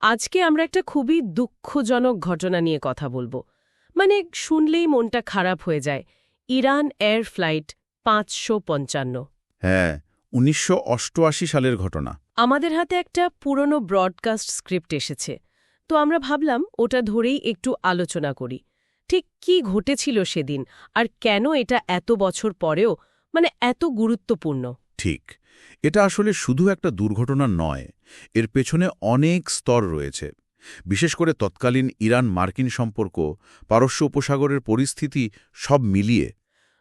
আজকে আমরা একটা খুবই দুঃখজনক ঘটনা নিয়ে কথা বলবো। মানে শুনলেই মনটা খারাপ হয়ে যায়। Iran air flight ৫৫৫। হ্যাঁ, ১৯৮৮ সালের ঘটনা। আমাদের হাতে একটা পুরনো ব্রডকাস্ট স্ক্রিপ্ট এসেছে, তো আমরা ভাবলাম ওটা ধরেই একটু আলোচনা করি। ঠিক কি ঘটেছিল সেদিন, আর কেন এটা এত বছর পরেও এত গুরুত্বপূর্ণ। ঠিক। এটা আসলে শুধু একটা দুর্ঘটনা নয়, এর পেছনে অনেক স্তর রয়েছে। বিশেষ করে তৎকালীন ইরান-মার্কিন সম্পর্ক, পারস্য উপসাগরের পরিস্থিতি সব মিলিয়ে।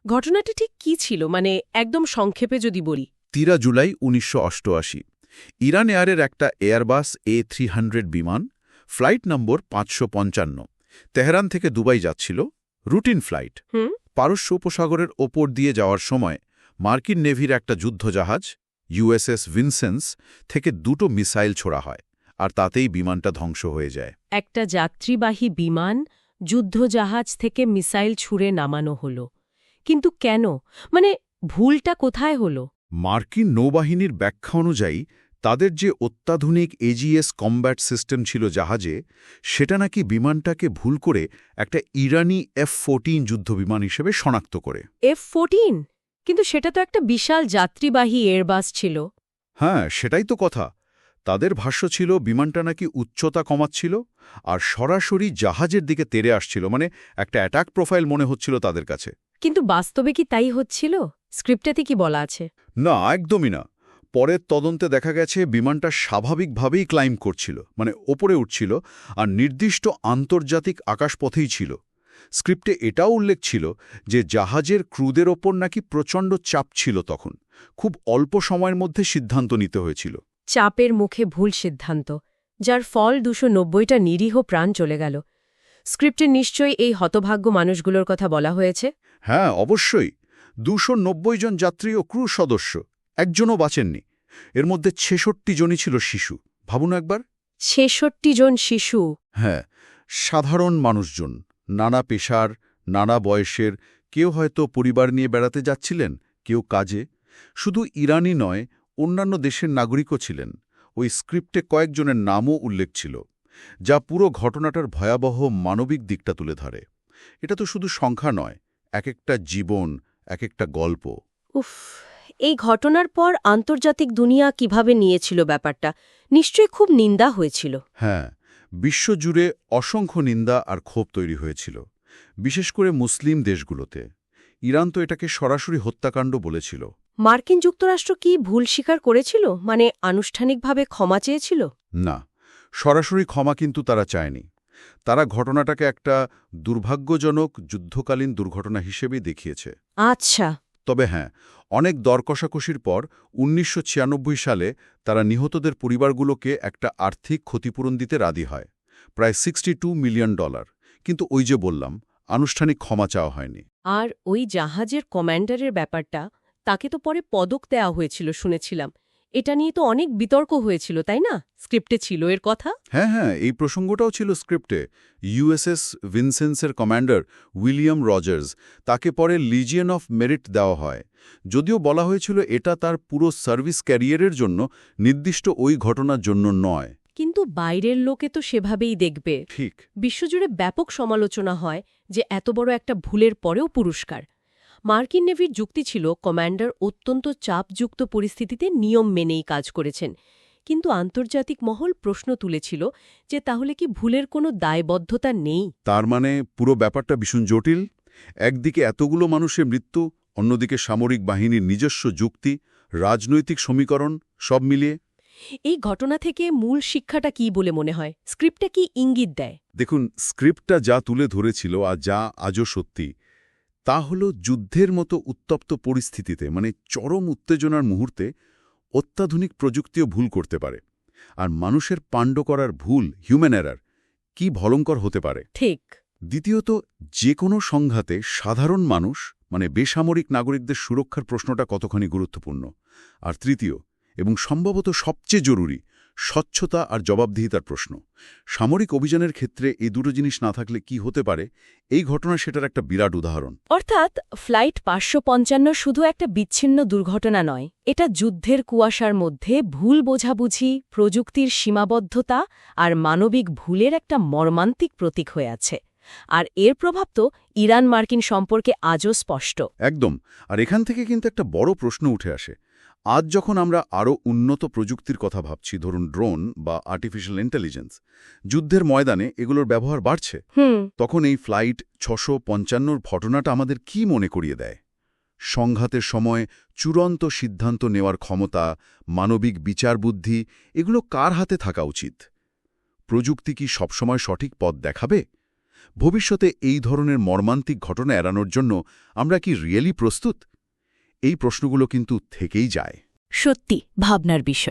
ঘটনাটি ঠিক কি ছিল, একদম সংক্ষেপে যদি বলি। ৩ জুলাই ১৯৮৮ ইরান এয়ারের একটা এয়ারবাস A300 বিমান, ফ্লাইট নম্বর ৫৫৫, তেহরান থেকে দুবাই যাচ্ছিল, রুটিন ফ্লাইট। পারস্য উপসাগরের ওপর দিয়ে যাওয়ার সময় মার্কিন নেভির একটা যুদ্ধজাহাজ USS ভিনসেন্স থেকে ২টো মিসাইল ছোড়া হয়, আর তাতেই বিমানটা ধ্বংস হয়ে যায়। একটা যাত্রীবাহী বিমান যুদ্ধজাহাজ থেকে মিসাইল ছুঁড়ে নামানো হলো, কিন্তু কেন? ভুলটা কোথায় হলো? মার্কিন নৌবাহিনীর ব্যাখ্যা অনুযায়ী তাদের যে অত্যাধুনিক AGS কম্ব্যাট সিস্টেম ছিল জাহাজে, সেটা নাকি বিমানটাকে ভুল করে একটা ইরানি F-14 যুদ্ধবিমান হিসেবে শনাক্ত করে। F-14? কিন্তু সেটা তো একটা বিশাল যাত্রীবাহী এয়ারবাস ছিল। হ্যাঁ, সেটাই তো কথা। তাদের ভাষ্য ছিল বিমানটা নাকি উচ্চতা কমাচ্ছিল আর সরাসরি জাহাজের দিকে তেড়ে আসছিল, একটা অ্যাটাক প্রোফাইল মনে হচ্ছিল তাদের কাছে। কিন্তু বাস্তবে কি তাই হচ্ছিল? স্ক্রিপ্টেতে কি বলা আছে? না, একদমই না। পরের তদন্তে দেখা গেছে বিমানটা স্বাভাবিকভাবেই ক্লাইম্ব করছিল, ওপরে উঠছিল, আর নির্দিষ্ট আন্তর্জাতিক আকাশপথেই ছিল। স্ক্রিপ্টে এটাও উল্লেখ ছিল যে জাহাজের ক্রুদের ওপর নাকি প্রচণ্ড চাপ ছিল তখন। খুব অল্প সময়ের মধ্যে সিদ্ধান্ত নিতে হয়েছিল। চাপের মুখে ভুল সিদ্ধান্ত, যার ফল ২৯০টা নিরীহ প্রাণ চলে গেল। স্ক্রিপ্টে নিশ্চয়ই এই হতভাগ্য মানুষগুলোর কথা বলা হয়েছে। হ্যাঁ, অবশ্যই। ২৯০ জন যাত্রী ও ক্রু সদস্য, একজনও বাঁচেননি। এর মধ্যে ৬৬ জনই ছিল শিশু। ভাবুন একবার। ৬৬ জন শিশু? হ্যাঁ, সাধারণ মানুষজন, নানা পেশার, নানা বয়সের। কেউ হয়তো পরিবার নিয়ে বেড়াতে যাচ্ছিলেন, কেউ কাজে। শুধু ইরানি নয়, অন্যান্য দেশের নাগরিকও ছিলেন। ওই স্ক্রিপ্টে কয়েকজনের নামও উল্লেখ ছিল, যা পুরো ঘটনাটার ভয়াবহ মানবিক দিকটা তুলে ধরে। এটা তো শুধু সংখ্যা নয়, এক একটা জীবন, এক একটা গল্প। উফ, এই ঘটনার পর আন্তর্জাতিক দুনিয়া কিভাবে নিয়েছিল ব্যাপারটা? নিশ্চয়ই খুব নিন্দা হয়েছিল। হ্যাঁ, বিশ্বজুড়ে অসংখ্য নিন্দা আর ক্ষোভ তৈরি হয়েছিল, বিশেষ করে মুসলিম দেশগুলোতে। ইরান তো এটাকে সরাসরি হত্যাকাণ্ড বলেছিল। মার্কিন যুক্তরাষ্ট্র কি ভুল স্বীকার করেছিল? আনুষ্ঠানিকভাবে ক্ষমা চেয়েছিল? না, সরাসরি ক্ষমা কিন্তু তারা চায়নি। তারা ঘটনাটাকে একটা দুর্ভাগ্যজনক যুদ্ধকালীন দুর্ঘটনা হিসেবেই দেখিয়েছে। আচ্ছা। তবে হ্যাঁ, অনেক দর কষাকষির পর ১৯৯৬ সালে তারা নিহতদের পরিবারগুলোকে একটা আর্থিক ক্ষতিপূরণ দিতে রাজি হয়, প্রায় $62 মিলিয়ন। কিন্তু ওই যে বললাম, আনুষ্ঠানিক ক্ষমা চাওয়া হয়নি। আর ওই জাহাজের কমান্ডারের ব্যাপারটা, তাকে তো পরে পদক দেওয়া হয়েছিল শুনেছিলাম। এটা নিয়ে তো অনেক বিতর্ক হয়েছিল, তাই না? স্ক্রিপ্টে ছিল এর কথা। হ্যাঁ হ্যাঁ, এই প্রসঙ্গটাও ছিল স্ক্রিপ্টে। USS ভিনসেন্সের কমান্ডার উইলিয়াম রজার্স, তাকে পরে লিজিয়ন অফ মেরিট দেওয়া হয়। যদিও বলা হয়েছিল এটা তার পুরো সার্ভিস ক্যারিয়ারের জন্য, নির্দিষ্ট ওই ঘটনার জন্য নয়। কিন্তু বাইরের লোকে তো সেভাবেই দেখবে। ঠিক। বিশ্বজুড়ে ব্যাপক সমালোচনা হয় যে এত বড় একটা ভুলের পরেও পুরস্কার। মার্কিন নেভির যুক্তি ছিল কমান্ডার অত্যন্ত চাপযুক্ত পরিস্থিতিতে নিয়ম মেনেই কাজ করেছেন। কিন্তু আন্তর্জাতিক মহল প্রশ্ন তুলেছিল যে তাহলে কি ভুলের কোনো দায়বদ্ধতা নেই? তার পুরো ব্যাপারটা ভীষণ জটিল। একদিকে এতগুলো মানুষের মৃত্যু, অন্যদিকে সামরিক বাহিনীর নিজস্ব যুক্তি, রাজনৈতিক সমীকরণ, সব মিলিয়ে। এই ঘটনা থেকে মূল শিক্ষাটা কি বলে মনে হয়? স্ক্রিপ্টটা কি ইঙ্গিত দেয়? দেখুন, স্ক্রিপ্টটা যা তুলে ধরেছিল আর যা আজও সত্যি, তা হল যুদ্ধের মতো উত্তপ্ত পরিস্থিতিতে, চরম উত্তেজনার মুহূর্তে অত্যাধুনিক প্রযুক্তিও ভুল করতে পারে। আর মানুষের পাণ্ড করার ভুল, হিউম্যান এরার, কি ভয়ঙ্কর হতে পারে। ঠিক। দ্বিতীয়ত, যে কোনো সংঘাতে সাধারণ মানুষ, বেসামরিক নাগরিকদের সুরক্ষার প্রশ্নটা কতখানি গুরুত্বপূর্ণ। আর তৃতীয়, এবং সম্ভবত সবচেয়ে জরুরি, স্বচ্ছতা আর জবাবদিহিতার প্রশ্ন। সামরিক অভিযানের ক্ষেত্রে এই দুটো জিনিস না থাকলে কি হতে পারে, এই ঘটনা সেটার একটা বিরাট উদাহরণ। অর্থাৎ ফ্লাইট ৫৫৫ শুধু একটা বিচ্ছিন্ন দুর্ঘটনা নয়, এটা যুদ্ধের কুয়াশার মধ্যে ভুল বোঝাবুঝি, প্রযুক্তির সীমাবদ্ধতা আর মানবিক ভুলের একটা মর্মান্তিক প্রতীক হয়ে আছে। আর এর প্রভাব তো ইরান মার্কিন সম্পর্কে আজও স্পষ্ট। একদম। আর এখান থেকে কিন্তু একটা বড় প্রশ্ন উঠে আসে। আজ যখন আমরা আরও উন্নত প্রযুক্তির কথা ভাবছি, ধরুন ড্রোন বা আর্টিফিশিয়াল ইন্টেলিজেন্স, যুদ্ধের ময়দানে এগুলোর ব্যবহার বাড়ছে, তখন এই ফ্লাইট ৬৫৫র ঘটনাটা আমাদের কি মনে করিয়ে দেয়? সংঘাতের সময় চূড়ান্ত সিদ্ধান্ত নেওয়ার ক্ষমতা, মানবিক বিচারবুদ্ধি, এগুলো কার হাতে থাকা উচিত? প্রযুক্তি কি সবসময় সঠিক পথ দেখাবে? ভবিষ্যতে এই ধরনের মর্মান্তিক ঘটনা এড়ানোর জন্য আমরা কি রিয়েলি প্রস্তুত? এই প্রশ্নগুলো কিন্তু থেকেই যায়। সত্যি ভাবনার বিষয়।